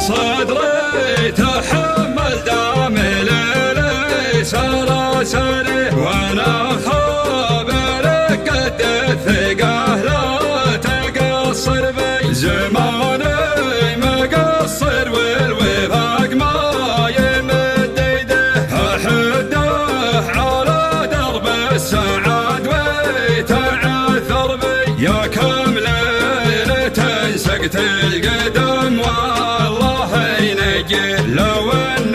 صدري تحمل دام ليلي سراسري وانا خابرك قد الثقة لا تقصر بي زماني مقصر والوفاق ما يمد يده احده على درب السعاد ويتعثر بي يا كم ليلة سقت القدم والله ينجيه لو ان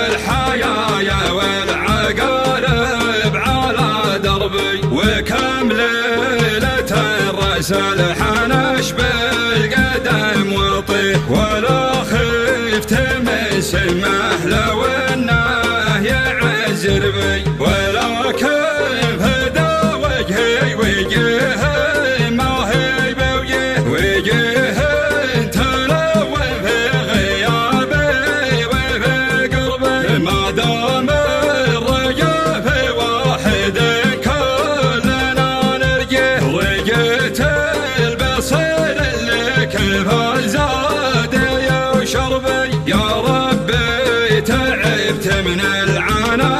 الحياة والعقارب على دربي وكم ليلة الرسل حنش بالقدم وطيه ولا خفت من سمه لو انه يعزر بي ولا كيف هدى وجهي وجهه ما هي بوجه وجهه تلون في غيابي وفي قربي ما دام الرجا في واحد كلنا نرجه رجيت البصير اللي كيف زاد يا شربي يا ربي تعبت من العنا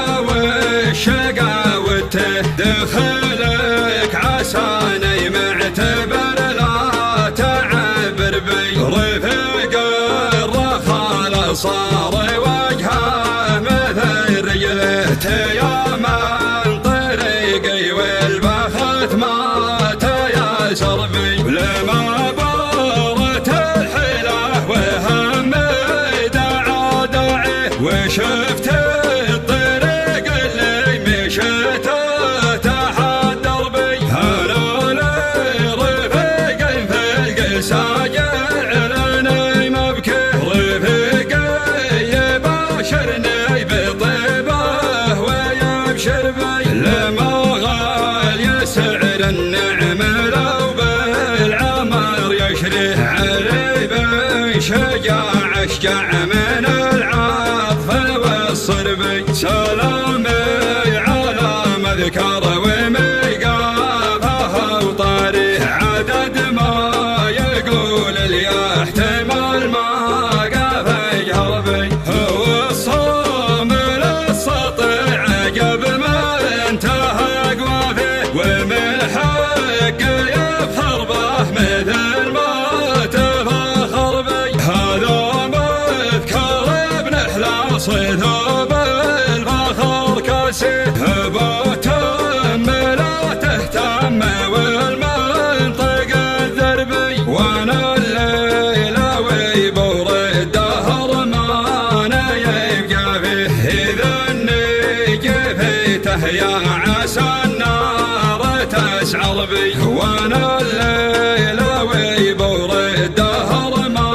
والشقاوته دخلك عساني معتبر لا تعبر بي رفيق الرخال صار وجهه مثل رجله تيامن طريقي والبخت ما تياسر بي لما بارت الحيله وهمي دعا داعي وشفت الطريق اللي مشيته تحت دربي هلا لي رفيق في القساجع لاني مبكي رفيقي يباشرني بطيبه ويبشر بي لما غالي سعر النعم لو بالعمر يشريه علي بشجاع اشجع من العطف والصربي سلامي على مذكر وميقافه وطاري عدد ما يقول اللي يحتمل ما قاف يهربي هو الصوم للسطع عقب ما انتهى قوافه ومن حق يفخر به مثل ما تفاخر بي هذا مذكر ابن احلى صيده بالفخر كاسي بتم لا تهتم والمنطق الذربي وانا الليله ويبور الدهر ما انا يبقى فيه اذا النجي فيته يا عسى النار تسعر بي وانا الليله ويبور الدهر ما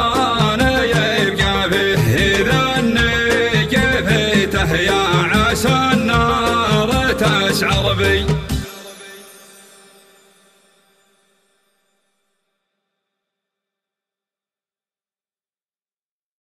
انا يبقى فيه اذا النجي فيته يا عسى النار تسعر بي